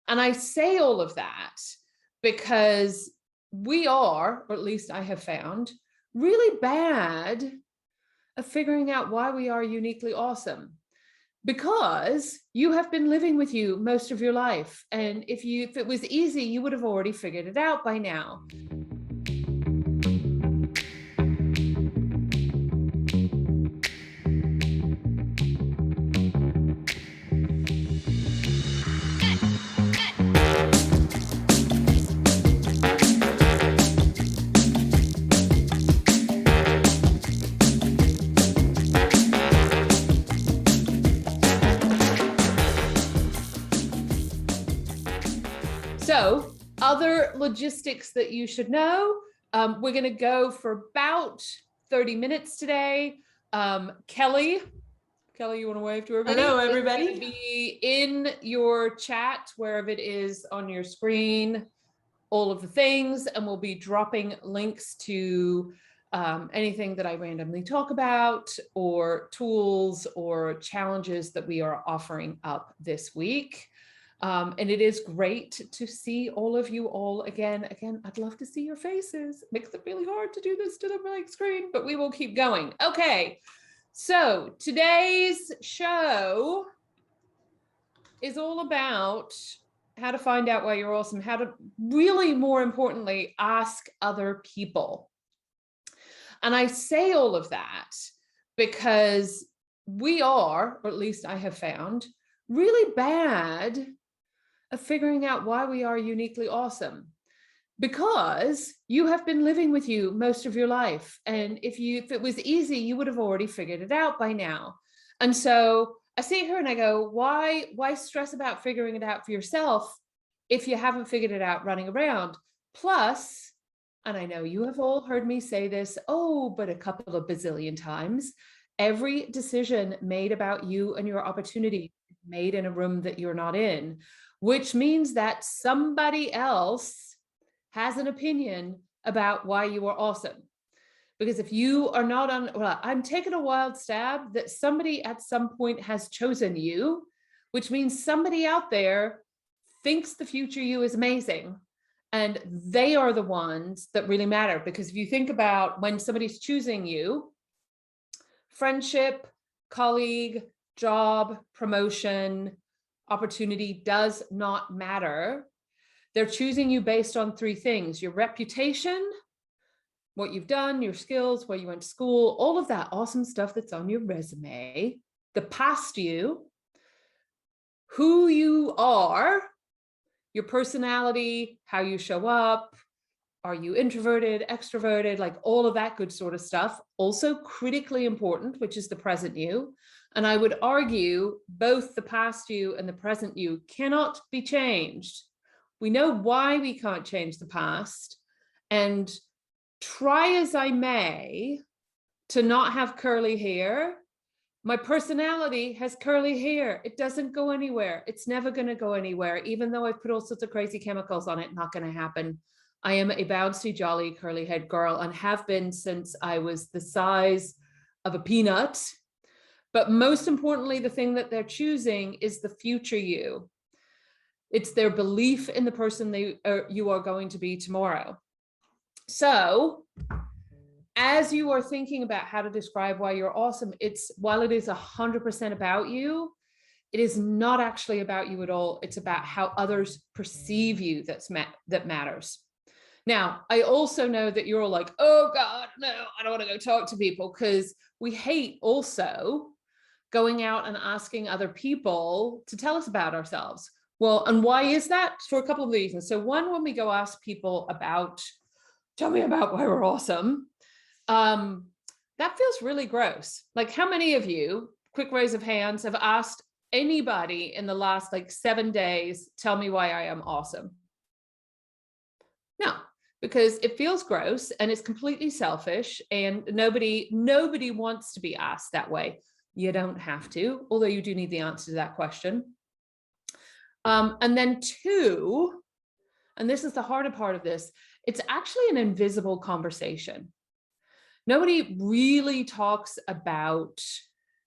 And I say all of that because we are, or at least I have found, really bad at figuring out why we are uniquely awesome. Because you have been living with you most of your life. And if it was easy, you would have already figured it out by now. So other logistics that you should know, we're going to go for about 30 minutes today. Kelly, you want to wave to everybody? Hello, everybody. It's going to be in your chat, wherever it is on your screen, all of the things, and we'll be dropping links to anything that I randomly talk about, or tools or challenges that we are offering up this week. And it is great to see all of you all again. I'd love to see your faces. It makes it really hard to do this to the blank screen, but we will keep going. Okay, so today's show is all about how to find out why you're awesome, how to really, more importantly, ask other people. And I say all of that because we are, or at least I have found, really bad of figuring out why we are uniquely awesome, because you have been living with you most of your life. And if it was easy, you would have already figured it out by now. And so I sit here and I go, why stress about figuring it out for yourself if you haven't figured it out running around? Plus, and I know you have all heard me say this, but a couple of bazillion times, every decision made about you and your opportunity is made in a room that you're not in, which means that somebody else has an opinion about why you are awesome. Because if you are not on, well, I'm taking a wild stab that somebody at some point has chosen you, which means somebody out there thinks the future you is amazing. And they are the ones that really matter. Because if you think about when somebody's choosing you, friendship, colleague, job, promotion, opportunity does not matter. They're choosing you based on three things: your reputation, what you've done, your skills, where you went to school, all of that awesome stuff that's on your resume, the past you, who you are, your personality, how you show up, are you introverted, extroverted, like all of that good sort of stuff. Also critically important, which is the present you. And I would argue both the past you and the present you cannot be changed. We know why we can't change the past, and try as I may to not have curly hair, my personality has curly hair. It doesn't go anywhere. It's never going to go anywhere. Even though I've put all sorts of crazy chemicals on it, not going to happen. I am a bouncy, jolly, curly head girl, and have been since I was the size of a peanut. But most importantly, the thing that they're choosing is the future you. It's their belief in the person you are going to be tomorrow. So as you are thinking about how to describe why you're awesome, while it is 100% about you, it is not actually about you at all. It's about how others perceive you that matters. Now, I also know that you're all like, oh God, no, I don't want to go talk to people, because we hate also going out and asking other people to tell us about ourselves. Well, and why is that? For a couple of reasons. So one, when we go ask people tell me about why we're awesome, that feels really gross. Like, how many of you, quick raise of hands, have asked anybody in the last 7 days, tell me why I am awesome? No, because it feels gross and it's completely selfish, and nobody wants to be asked that way. You don't have to, although you do need the answer to that question. And then two, and this is the harder part of this, it's actually an invisible conversation. Nobody really talks about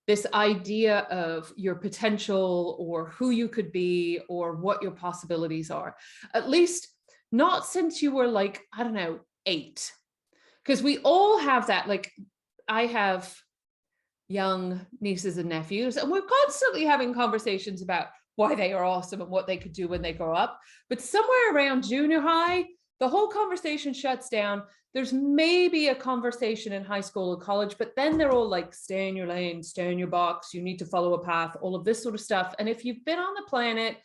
this idea of your potential or who you could be or what your possibilities are, at least not since you were like, I don't know, 8, because we all have that. Like, I have young nieces and nephews, and we're constantly having conversations about why they are awesome and what they could do when they grow up. But somewhere around junior high, the whole conversation shuts down. There's maybe a conversation in high school or college, but then they're all like, stay in your lane, stay in your box, you need to follow a path, all of this sort of stuff. And if you've been on the planet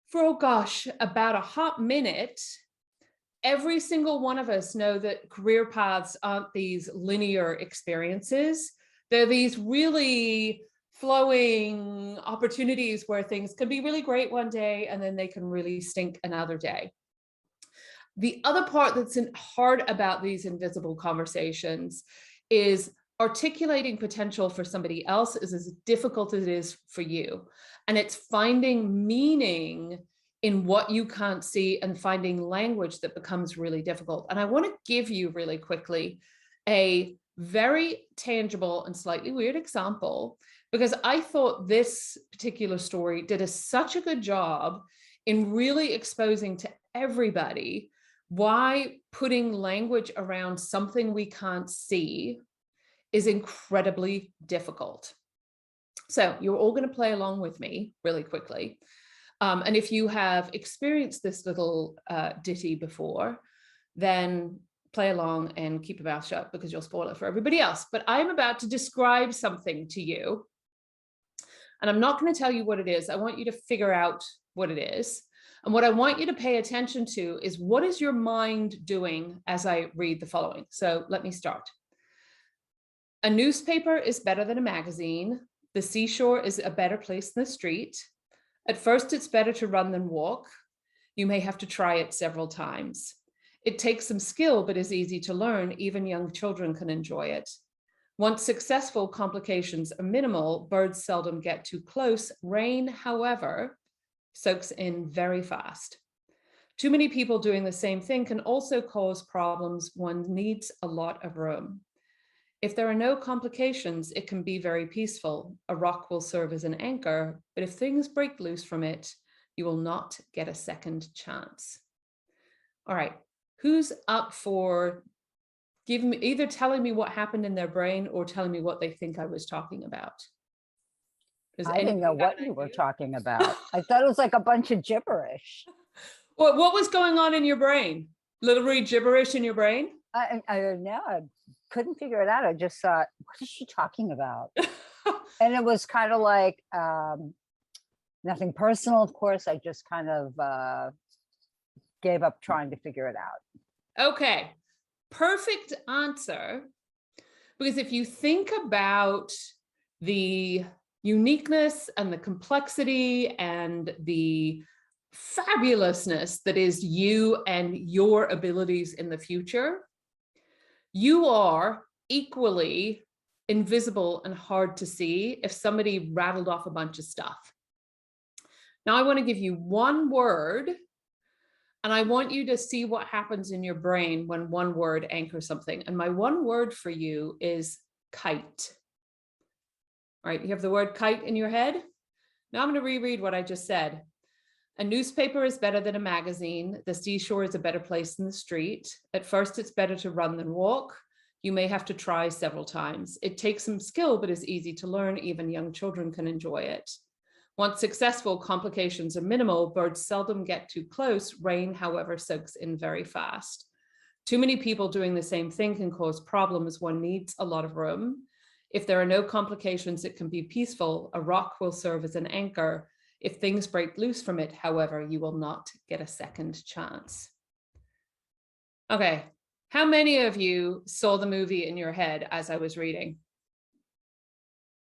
for, oh gosh, about a hot minute, every single one of us know that career paths aren't these linear experiences. They're these really flowing opportunities where things can be really great one day and then they can really stink another day. The other part that's hard about these invisible conversations is articulating potential for somebody else is as difficult as it is for you. And it's finding meaning in what you can't see and finding language that becomes really difficult. And I want to give you really quickly a very tangible and slightly weird example, because I thought this particular story did such a good job in really exposing to everybody why putting language around something we can't see is incredibly difficult. So you're all going to play along with me really quickly. And if you have experienced this little ditty before, then play along and keep your mouth shut because you'll spoil it for everybody else. But I'm about to describe something to you, and I'm not going to tell you what it is. I want you to figure out what it is. And what I want you to pay attention to is, what is your mind doing as I read the following? So let me start. A newspaper is better than a magazine. The seashore is a better place than the street. At first, it's better to run than walk. You may have to try it several times. It takes some skill, but is easy to learn. Even young children can enjoy it. Once successful, complications are minimal. Birds seldom get too close. Rain, however, soaks in very fast. Too many people doing the same thing can also cause problems. One needs a lot of room. If there are no complications, it can be very peaceful. A rock will serve as an anchor, but if things break loose from it, you will not get a second chance. All right, who's up for giving me, either telling me what happened in their brain or telling me what they think I was talking about? I didn't know what you were talking about. I thought it was like a bunch of gibberish. What was going on in your brain? Literally gibberish in your brain? I don't know. I couldn't figure it out. I just thought, what is she talking about? And it was kind of like nothing personal, of course. I just kind of gave up trying to figure it out. Okay, perfect answer. Because if you think about the uniqueness and the complexity and the fabulousness that is you and your abilities in the future, you are equally invisible and hard to see if somebody rattled off a bunch of stuff. Now I want to give you one word, and I want you to see what happens in your brain when one word anchors something. And my one word for you is kite. All right, you have the word kite in your head. Now I'm going to reread what I just said. A newspaper is better than a magazine. The seashore is a better place than the street. At first, it's better to run than walk. You may have to try several times. It takes some skill, but is easy to learn. Even young children can enjoy it. Once successful, complications are minimal. Birds seldom get too close. Rain, however, soaks in very fast. Too many people doing the same thing can cause problems. One needs a lot of room. If there are no complications, it can be peaceful. A rock will serve as an anchor. If things break loose from it, however, you will not get a second chance. Okay, how many of you saw the movie in your head as I was reading?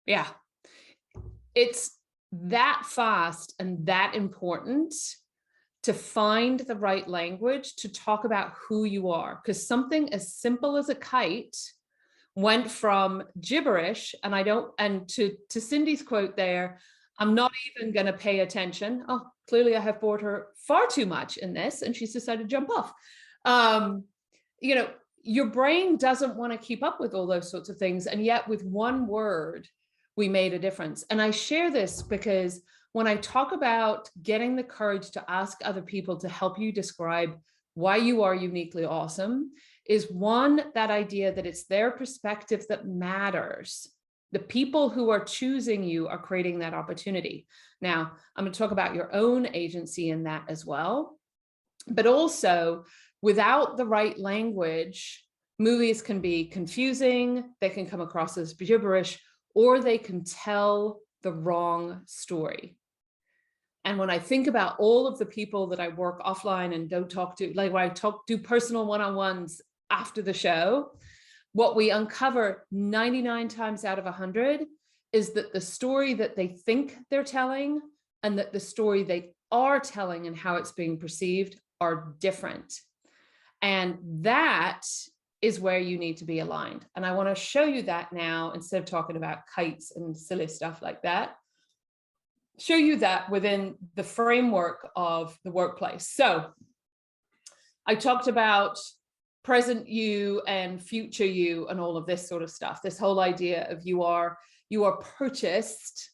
Yeah, it's that fast and that important to find the right language to talk about who you are, because something as simple as a kite went from gibberish, and to Cindy's quote there, I'm not even going to pay attention. Oh, clearly I have bored her far too much in this, and she's decided to jump off. You know, your brain doesn't want to keep up with all those sorts of things. And yet with one word, we made a difference. And I share this because when I talk about getting the courage to ask other people to help you describe why you are uniquely awesome, is one, that idea that it's their perspective that matters. The people who are choosing you are creating that opportunity. Now, I'm going to talk about your own agency in that as well. But also, without the right language, movies can be confusing, they can come across as gibberish, or they can tell the wrong story. And when I think about all of the people that I work offline and don't talk to, like when I do personal one-on-ones after the show, what we uncover 99 times out of 100 is that the story that they think they're telling and that the story they are telling and how it's being perceived are different. And that is where you need to be aligned. And I want to show you that now, instead of talking about kites and silly stuff like that, show you that within the framework of the workplace. So I talked about present you and future you and all of this sort of stuff, this whole idea of you are purchased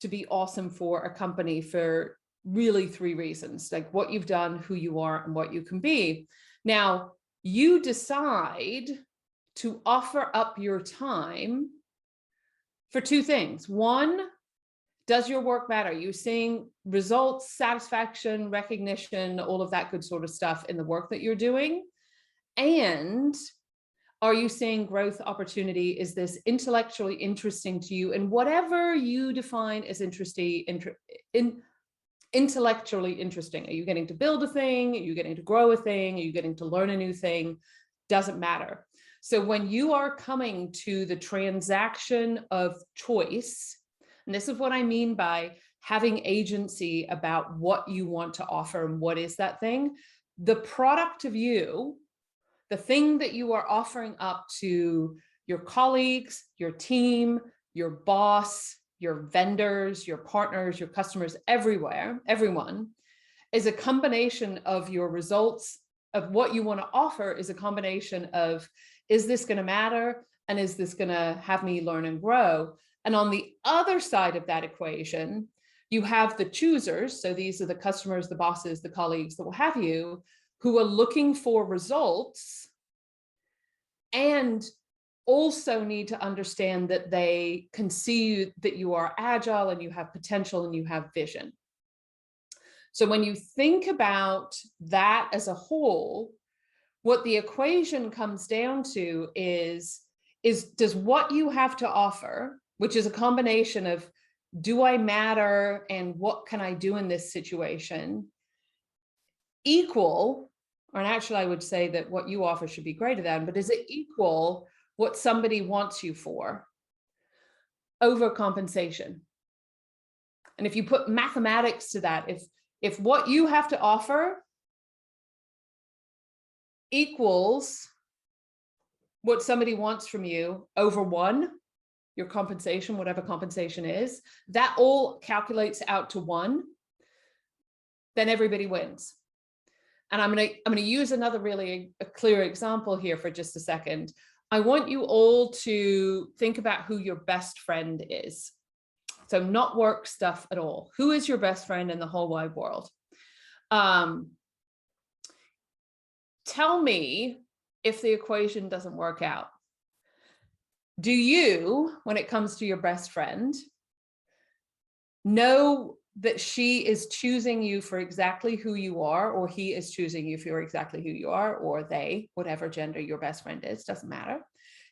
to be awesome for a company for really 3 reasons, like what you've done, who you are, and what you can be. Now, you decide to offer up your time for 2 things. One, does your work matter? Are you seeing results, satisfaction, recognition, all of that good sort of stuff in the work that you're doing? And are you seeing growth opportunity? Is this intellectually interesting to you? And whatever you define as intellectually interesting. Are you getting to build a thing? Are you getting to grow a thing? Are you getting to learn a new thing? Doesn't matter. So when you are coming to the transaction of choice, and this is what I mean by having agency about what you want to offer and what is that thing, the product of you, the thing that you are offering up to your colleagues, your team, your boss, your vendors, your partners, your customers, everyone, is a combination of your results, of what you want to offer is a combination of, is this going to matter? And is this going to have me learn and grow? And on the other side of that equation, you have the choosers. So these are the customers, the bosses, the colleagues, that will have you, who are looking for results and also need to understand that they can see that you are agile and you have potential and you have vision. So when you think about that as a whole, what the equation comes down to is does what you have to offer, which is a combination of do I matter and what can I do in this situation, equal, or actually I would say that what you offer should be greater than, but is it equal what somebody wants you for over compensation? And if you put mathematics to that, if what you have to offer equals what somebody wants from you over 1, your compensation, whatever compensation is, that all calculates out to 1, then everybody wins. And I'm gonna use another really clear example here for just a second. I want you all to think about who your best friend is. So not work stuff at all. Who is your best friend in the whole wide world? Tell me if the equation doesn't work out. Do you, when it comes to your best friend, know that she is choosing you for exactly who you are, or he is choosing you for exactly who you are, or they, whatever gender your best friend is, doesn't matter.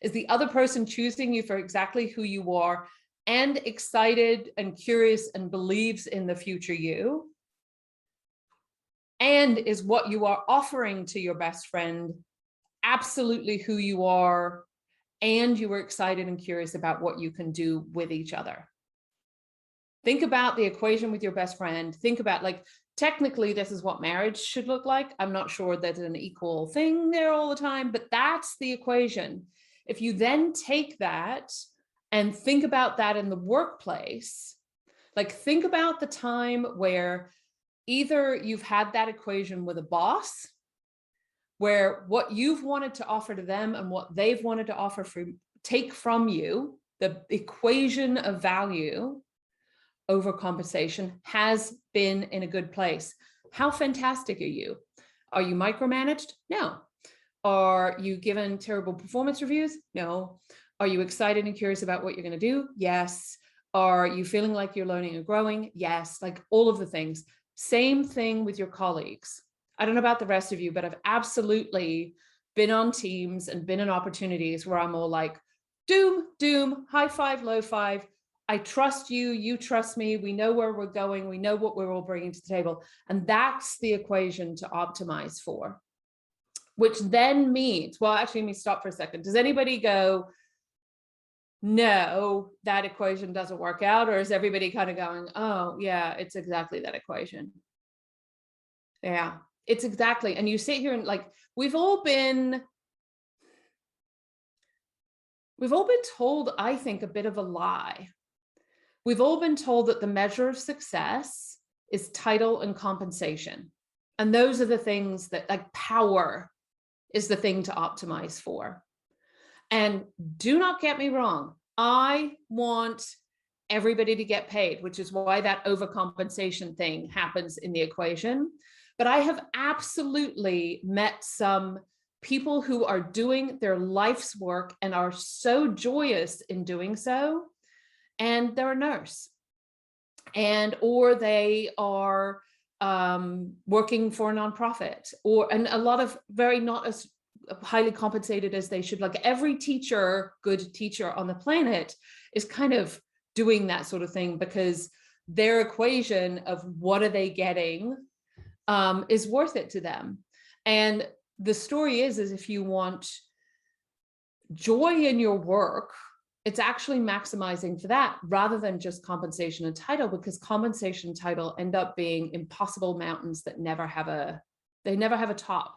Is the other person choosing you for exactly who you are and excited and curious and believes in the future you? And is what you are offering to your best friend absolutely who you are, and you are excited and curious about what you can do with each other? Think about the equation with your best friend. Think about, like, technically this is what marriage should look like. I'm not sure that it's an equal thing there all the time, but that's the equation. If you then take that and think about that in the workplace, like think about the time where either you've had that equation with a boss, where what you've wanted to offer to them and what they've wanted to offer take from you the equation of value over compensation has been in a good place. How fantastic are you? Are you micromanaged? No. Are you given terrible performance reviews? No. Are you excited and curious about what you're going to do? Yes. Are you feeling like you're learning and growing? Yes. Like all of the things. Same thing with your colleagues. I don't know about the rest of you, but I've absolutely been on teams and been in opportunities where I'm all like, doom, doom, high five, low five. I trust you, you trust me, we know where we're going, we know what we're all bringing to the table. And that's the equation to optimize for, which then means, well, actually, let me stop for a second. Does anybody go, no, that equation doesn't work out? Or is everybody kind of going, oh, yeah, it's exactly that equation? Yeah, it's exactly. And you sit here and like, we've all been told, I think, a bit of a lie. We've all been told that the measure of success is title and compensation. And those are the things that, like, power is the thing to optimize for. And do not get me wrong, I want everybody to get paid, which is why that overcompensation thing happens in the equation. But I have absolutely met some people who are doing their life's work and are so joyous in doing so, and they're a nurse, or they are working for a nonprofit, and a lot of very not as highly compensated as they should. Like every teacher, good teacher on the planet is kind of doing that sort of thing because their equation of what are they getting is worth it to them. And the story is if you want joy in your work, it's actually maximizing for that rather than just compensation and title, because compensation and title end up being impossible mountains that never have a top.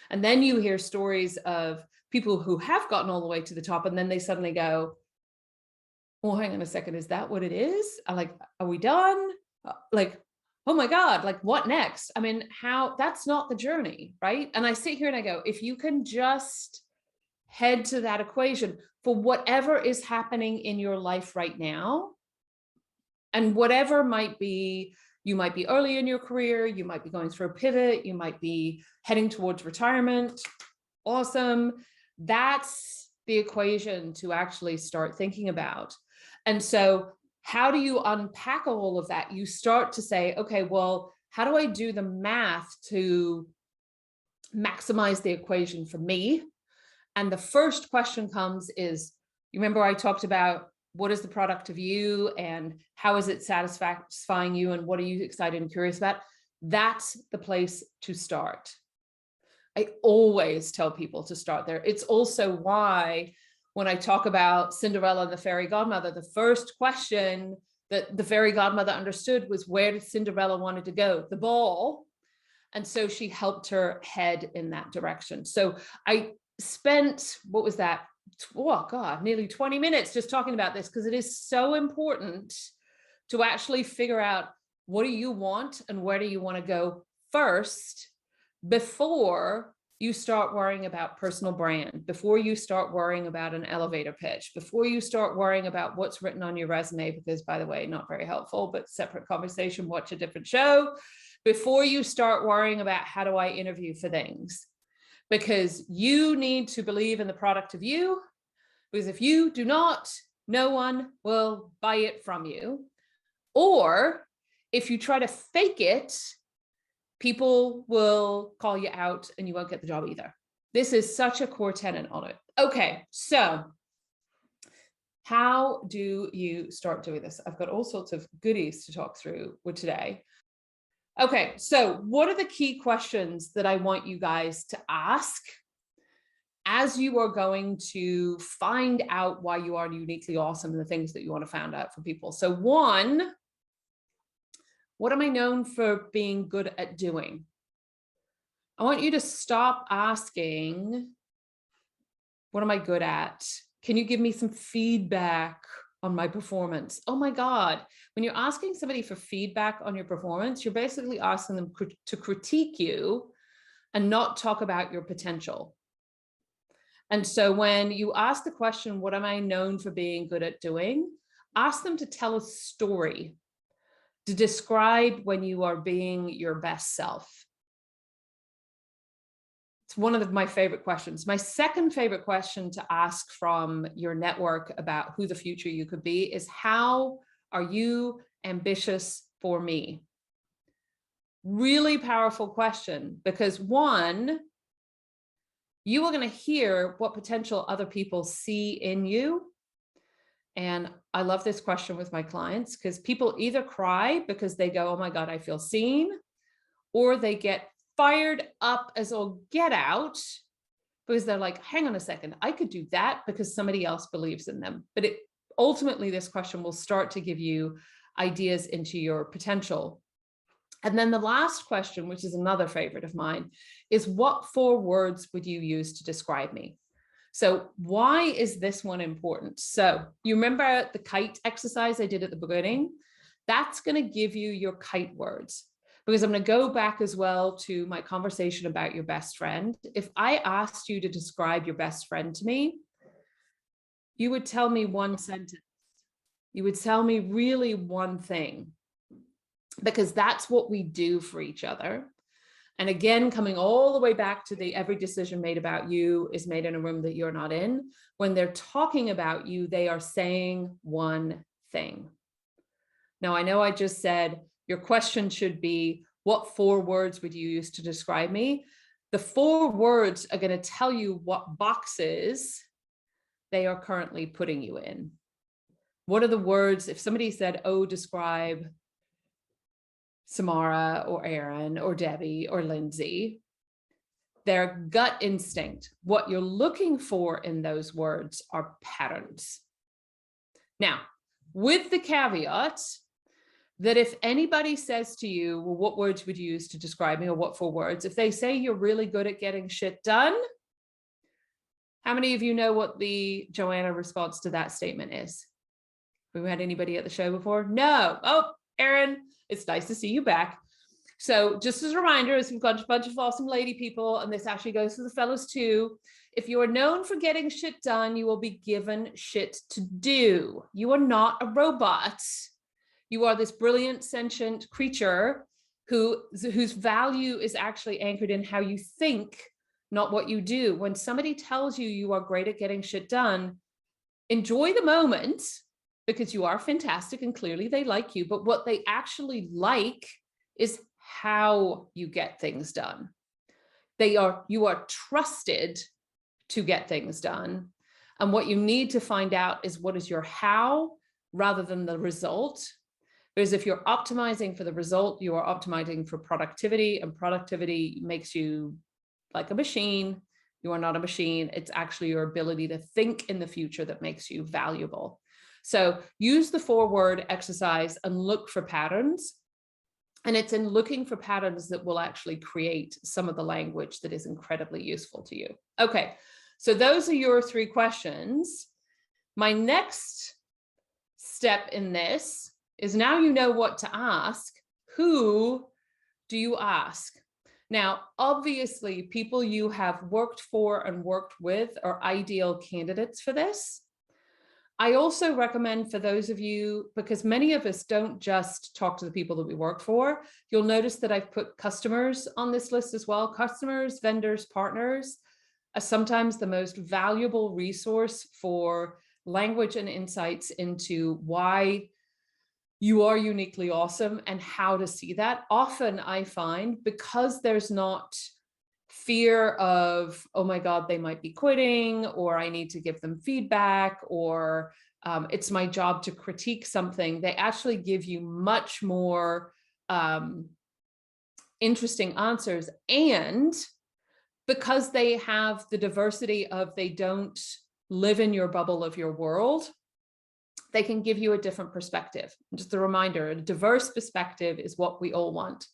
And then you hear stories of people who have gotten all the way to the top and then they suddenly go, well, hang on a second, is that what it is? I'm like, are we done? Like, oh my God, like what next? I mean, that's not the journey, right? And I sit here and I go, if you can just head to that equation for whatever is happening in your life right now, and whatever might be, you might be early in your career, you might be going through a pivot, you might be heading towards retirement. Awesome. That's the equation to actually start thinking about. And so how do you unpack all of that? You start to say, okay, well, how do I do the math to maximize the equation for me? And the first question comes is, you remember I talked about what is the product of you and how is it satisfying you and what are you excited and curious about? That's the place to start. I always tell people to start there. It's also why when I talk about Cinderella and the fairy godmother, the first question that the fairy godmother understood was, where did Cinderella wanted to go? The ball. And so she helped her head in that direction. So I spent, what was that? Oh God, nearly 20 minutes just talking about this, because it is so important to actually figure out what do you want and where do you want to go first before you start worrying about personal brand, before you start worrying about an elevator pitch, before you start worrying about what's written on your resume, because by the way, not very helpful, but separate conversation, watch a different show, before you start worrying about how do I interview for things, because you need to believe in the product of you, because if you do not, no one will buy it from you. Or if you try to fake it, people will call you out and you won't get the job either. This is such a core tenet on it. Okay, so how do you start doing this? I've got all sorts of goodies to talk through with today. Okay, so what are the key questions that I want you guys to ask as you are going to find out why you are uniquely awesome and the things that you want to find out for people? So one, what am I known for being good at doing? I want you to stop asking, what am I good at? Can you give me some feedback on my performance? Oh my God, when you're asking somebody for feedback on your performance, you're basically asking them to critique you and not talk about your potential. And so when you ask the question, what am I known for being good at doing? Ask them to tell a story to describe when you are being your best self. It's one of my favorite questions. My second favorite question to ask from your network about who the future you could be is, how are you ambitious for me? Really powerful question, because one, you are going to hear what potential other people see in you. And I love this question with my clients, because people either cry because they go, oh my God, I feel seen, or they get fired up as all get out because they're like, hang on a second, I could do that because somebody else believes in them. But ultimately, this question will start to give you ideas into your potential. And then the last question, which is another favorite of mine, is what 4 words would you use to describe me? So why is this one important? So you remember the kite exercise I did at the beginning? That's going to give you your kite words, because I'm going to go back as well to my conversation about your best friend. If I asked you to describe your best friend to me, you would tell me one sentence. You would tell me really one thing, because that's what we do for each other. And again, coming all the way back to the every decision made about you is made in a room that you're not in. When they're talking about you, they are saying one thing. Now, I know I just said your question should be, what 4 words would you use to describe me? The 4 words are going to tell you what boxes they are currently putting you in. What are the words? If somebody said, oh, describe Samara or Aaron or Debbie or Lindsay, their gut instinct, what you're looking for in those words are patterns. Now, with the caveat that if anybody says to you, well, what words would you use to describe me, or what 4 words? If they say you're really good at getting shit done, how many of you know what the Joanna response to that statement is? Have we had anybody at the show before? No. Oh, Aaron, it's nice to see you back. So just as a reminder, as we've got a bunch of awesome lady people, and this actually goes to the fellows too, if you are known for getting shit done, you will be given shit to do. You are not a robot. You are this brilliant, sentient creature whose value is actually anchored in how you think, not what you do. When somebody tells you you are great at getting shit done, enjoy the moment, because you are fantastic and clearly they like you. But what they actually like is how you get things done. You are trusted to get things done. And what you need to find out is, what is your how rather than the result. Because if you're optimizing for the result, you are optimizing for productivity, and productivity makes you like a machine. You are not a machine. It's actually your ability to think in the future that makes you valuable. So use the 4-word exercise and look for patterns. And it's in looking for patterns that will actually create some of the language that is incredibly useful to you. Okay, so those are your 3 questions. My next step in this is, now you know what to ask, who do you ask? Now, obviously, people you have worked for and worked with are ideal candidates for this. I also recommend for those of you, because many of us don't just talk to the people that we work for, you'll notice that I've put customers on this list as well. Customers, vendors, partners are sometimes the most valuable resource for language and insights into why you are uniquely awesome and how to see that. Often I find, because there's not fear of, oh my God, they might be quitting, or I need to give them feedback, or it's my job to critique something, they actually give you much more interesting answers. And because they have the diversity of, they don't live in your bubble of your world, they can give you a different perspective. Just a reminder, a diverse perspective is what we all want.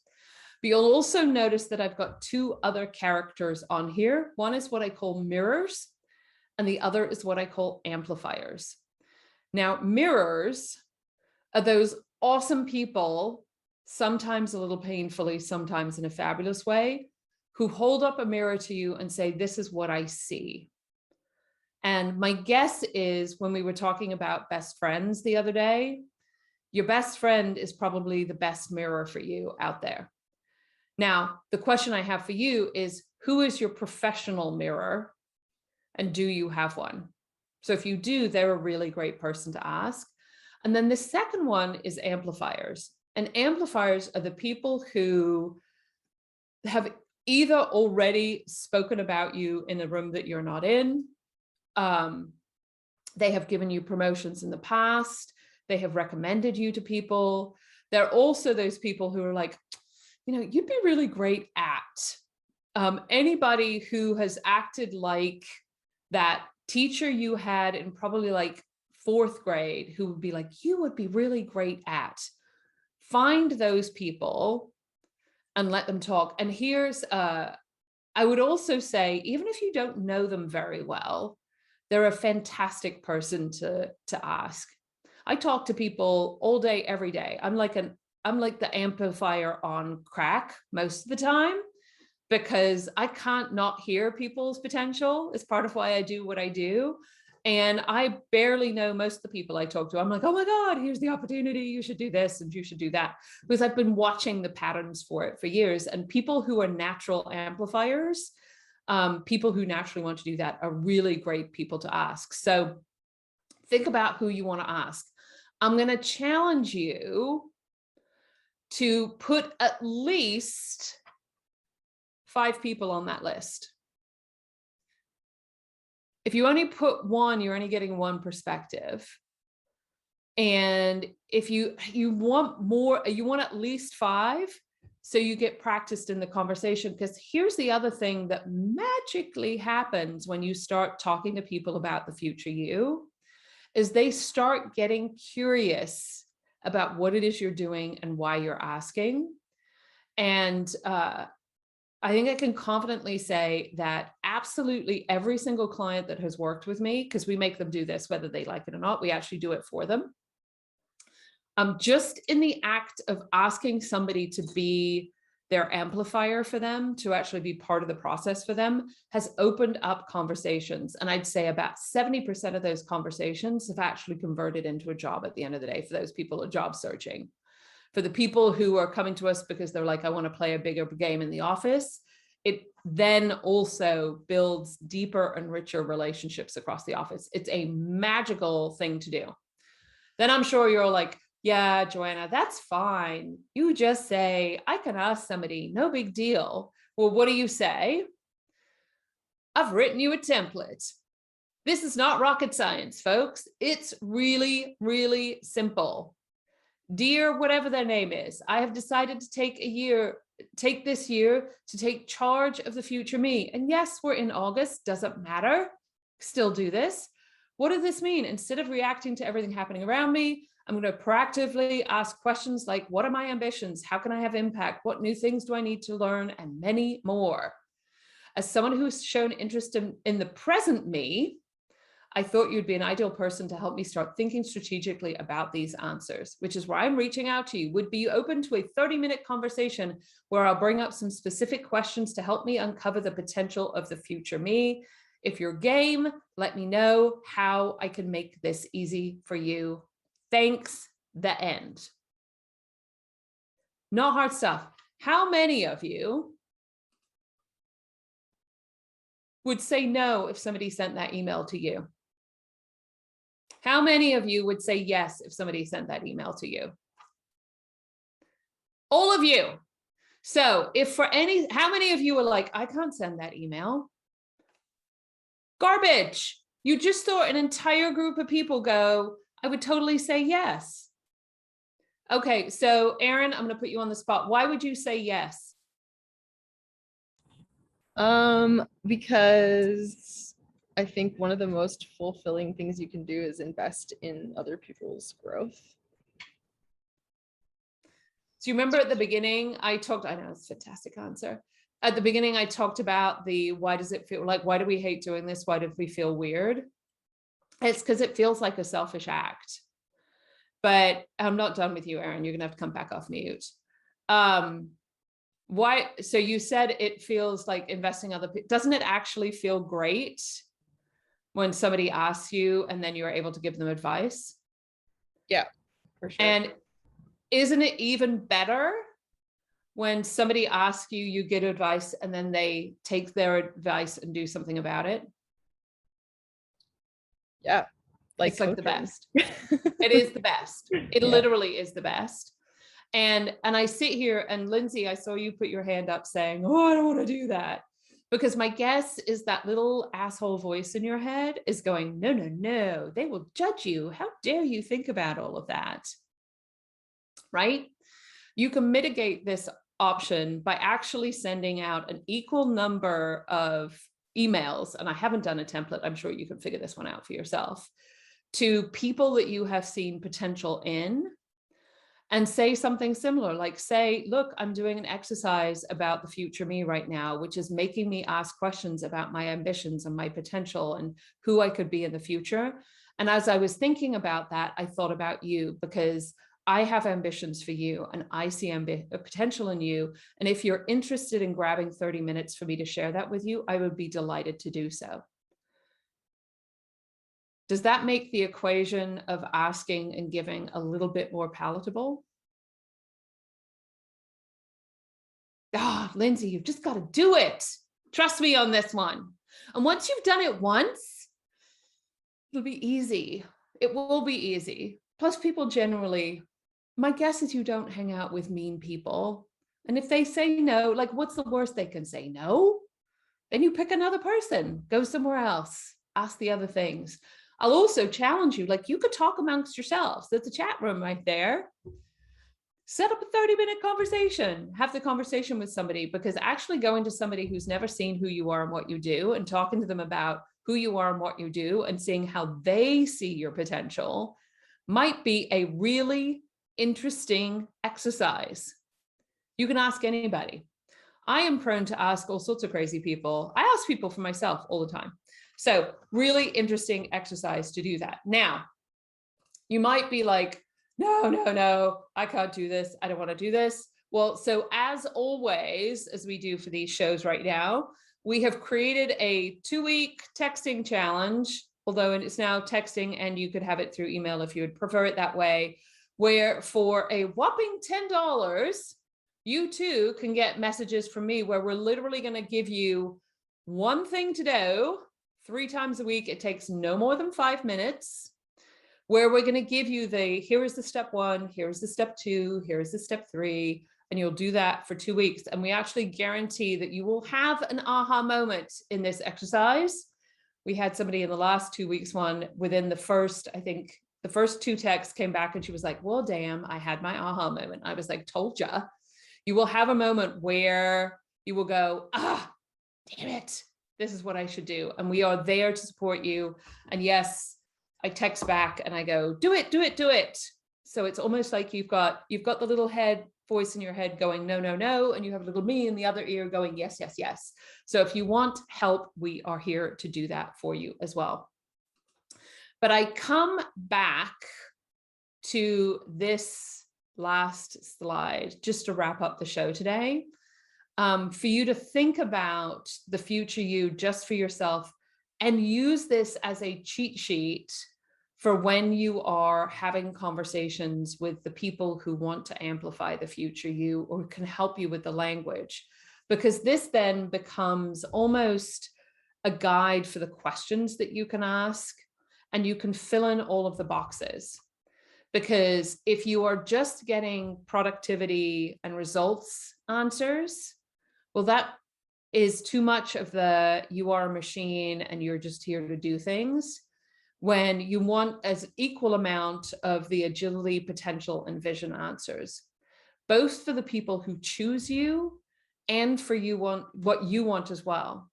But you'll also notice that I've got 2 other characters on here. One is what I call mirrors, and the other is what I call amplifiers. Now, mirrors are those awesome people, sometimes a little painfully, sometimes in a fabulous way, who hold up a mirror to you and say, this is what I see. And my guess is when we were talking about best friends the other day, your best friend is probably the best mirror for you out there. Now, the question I have for you is, who is your professional mirror? And do you have one? So if you do, they're a really great person to ask. And then the second one is amplifiers. And amplifiers are the people who have either already spoken about you in a room that you're not in. They have given you promotions in the past. They have recommended you to people. They're also those people who are like, you know, you'd be really great at. Anybody who has acted like that teacher you had in probably like 4th grade who would be like, you would be really great at. Find those people and let them talk. And here's, I would also say, even if you don't know them very well, they're a fantastic person to ask. I talk to people all day, every day. I'm like the amplifier on crack most of the time, because I can't not hear people's potential. It's part of why I do what I do. And I barely know most of the people I talk to. I'm like, oh my God, here's the opportunity. You should do this and you should do that. Because I've been watching the patterns for it for years. And people who are natural amplifiers, people who naturally want to do that, are really great people to ask. So think about who you want to ask. I'm going to challenge you to put at least 5 people on that list. If you only put 1, you're only getting 1 perspective. And if you want more, you want at least 5, so you get practiced in the conversation. Because here's the other thing that magically happens when you start talking to people about the future you, is they start getting curious about what it is you're doing and why you're asking. And I think I can confidently say that absolutely every single client that has worked with me, because we make them do this, whether they like it or not, we actually do it for them. Just in the act of asking somebody to be their amplifier for them, to actually be part of the process for them, has opened up conversations. And I'd say about 70% of those conversations have actually converted into a job at the end of the day for those people who are job searching. For the people who are coming to us because they're like, I want to play a bigger game in the office, it then also builds deeper and richer relationships across the office. It's a magical thing to do. Then I'm sure you're like, yeah, Joanna, that's fine. You just say, I can ask somebody, no big deal. Well, what do you say? I've written you a template. This is not rocket science, folks. It's really, really simple. Dear whatever their name is, I have decided to take this year to take charge of the future me. And yes, we're in August, doesn't matter. Still do this. What does this mean? Instead of reacting to everything happening around me, I'm going to proactively ask questions like, what are my ambitions? How can I have impact? What new things do I need to learn? And many more. As someone who's shown interest in the present me, I thought you'd be an ideal person to help me start thinking strategically about these answers, which is why I'm reaching out to you. Would be open to a 30-minute conversation where I'll bring up some specific questions to help me uncover the potential of the future me. If you're game, let me know how I can make this easy for you. Thanks, the end. Not hard stuff. How many of you would say no if somebody sent that email to you? How many of you would say yes if somebody sent that email to you? All of you. So how many of you are like, I can't send that email? Garbage. You just saw an entire group of people go, I would totally say yes. Okay, so Erin, I'm going to put you on the spot. Why would you say yes? Because I think one of the most fulfilling things you can do is invest in other people's growth. So you remember at the beginning, I know it's a fantastic answer. At the beginning, I talked about why does it feel like, why do we hate doing this? Why do we feel weird? It's because it feels like a selfish act. But I'm not done with you, Erin. You're going to have to come back off mute. Why? So you said it feels like investing other people. Doesn't it actually feel great when somebody asks you and then you're able to give them advice? Yeah, for sure. And isn't it even better when somebody asks you, you get advice, and then they take their advice and do something about it? Yeah. It's like the coaching. best. It is the best. It Yeah. literally is the best. And I sit here, and Lindsay, I saw you put your hand up saying, oh, I don't want to do that. Because my guess is that little asshole voice in your head is going, no, no, no, they will judge you. How dare you think about all of that? Right? You can mitigate this option by actually sending out an equal number of emails. And I haven't done a template. I'm sure you can figure this one out for yourself, to people that you have seen potential in, and say something similar, like say, look, I'm doing an exercise about the future me right now, which is making me ask questions about my ambitions and my potential and who I could be in the future. And as I was thinking about that, I thought about you, because I have ambitions for you and I see potential in you. And if you're interested in grabbing 30 minutes for me to share that with you, I would be delighted to do so. Does that make the equation of asking and giving a little bit more palatable? Ah, Lindsay, you've just got to do it. Trust me on this one. And once you've done it once, it'll be easy. It will be easy. Plus, people generally, my guess is you don't hang out with mean people. And if they say no, like, what's the worst they can say? No? Then you pick another person, go somewhere else, ask the other things. I'll also challenge you, like, you could talk amongst yourselves. There's a chat room right there. Set up a 30-minute conversation, have the conversation with somebody, because actually going to somebody who's never seen who you are and what you do and talking to them about who you are and what you do and seeing how they see your potential might be a really interesting exercise. You can ask anybody. I am prone to ask all sorts of crazy people. I ask people for myself all the time. So really interesting exercise to do that. Now, you might be like, no, no, no, I can't do this. I don't want to do this. Well, so as always, as we do for these shows right now, we have created a 2-week texting challenge, although it's now texting and you could have it through email if you would prefer it that way, where for a whopping $10, you too can get messages from me where we're literally going to give you one thing to do 3 times a week. It takes no more than 5 minutes, where we're going to give you here is the step 1, here's the step 2, here's the step 3, and you'll do that for 2 weeks. And we actually guarantee that you will have an aha moment in this exercise. We had somebody in the last 2 weeks one, within the first, I think the first 2 texts came back and she was like, well, damn, I had my aha moment. I was like, told ya. You will have a moment where you will go, ah, damn it, this is what I should do. And we are there to support you. And yes, I text back and I go, do it, do it, do it. So it's almost like you've got the little voice in your head going, no, no, no. And you have a little me in the other ear going, yes, yes, yes. So if you want help, we are here to do that for you as well. But I come back to this last slide just to wrap up the show today, for you to think about the future you just for yourself, and use this as a cheat sheet for when you are having conversations with the people who want to amplify the future you or can help you with the language, because this then becomes almost a guide for the questions that you can ask, and you can fill in all of the boxes. Because if you are just getting productivity and results answers, well, that is too much of the you are a machine and you're just here to do things, when you want as equal amount of the agility, potential, and vision answers, both for the people who choose you and for what you want as well.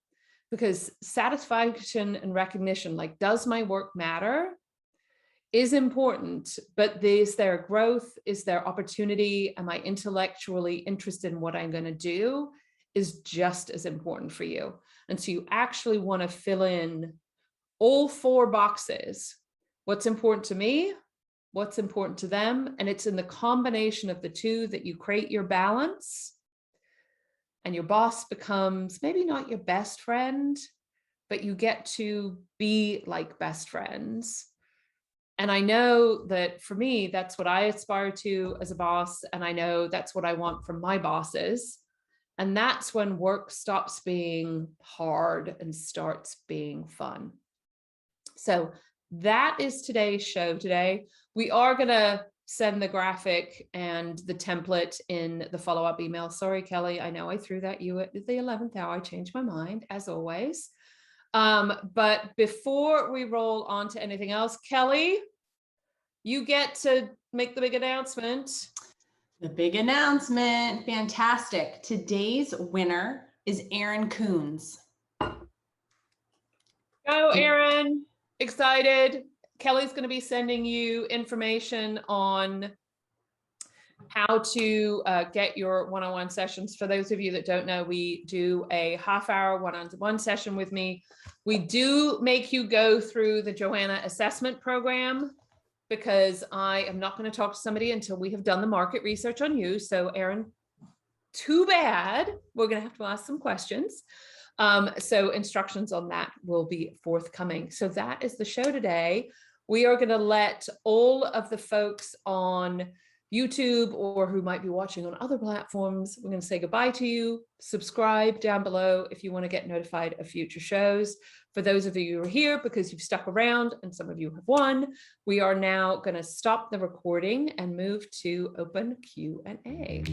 Because satisfaction and recognition, like, does my work matter, is important, but is there growth? Is there opportunity? Am I intellectually interested in what I'm going to do? Is just as important for you. And so you actually want to fill in all 4 boxes. What's important to me? What's important to them? And it's in the combination of the 2 that you create your balance, and your boss becomes maybe not your best friend, but you get to be like best friends. And I know that for me, that's what I aspire to as a boss. And I know that's what I want from my bosses. And that's when work stops being hard and starts being fun. So that is today's show today. We are going to send the graphic and the template in the follow-up email. Sorry, Kelly, I know I threw that you at the 11th hour. I changed my mind as always. But before we roll on to anything else, Kelly, you get to make the big announcement. The big announcement. Fantastic. Today's winner is Aaron Coons. Go, Aaron. Excited. Kelly's going to be sending you information on how to get your one-on-one sessions. For those of you that don't know, we do a half-hour one-on-one session with me. We do make you go through the Joanna assessment program, because I am not going to talk to somebody until we have done the market research on you. So Aaron, too bad. We're going to have to ask some questions. So instructions on that will be forthcoming. So that is the show today. We are going to let all of the folks on YouTube or who might be watching on other platforms, we're going to say goodbye to you. Subscribe down below if you want to get notified of future shows. For those of you who are here because you've stuck around and some of you have won, we are now going to stop the recording and move to open Q&A.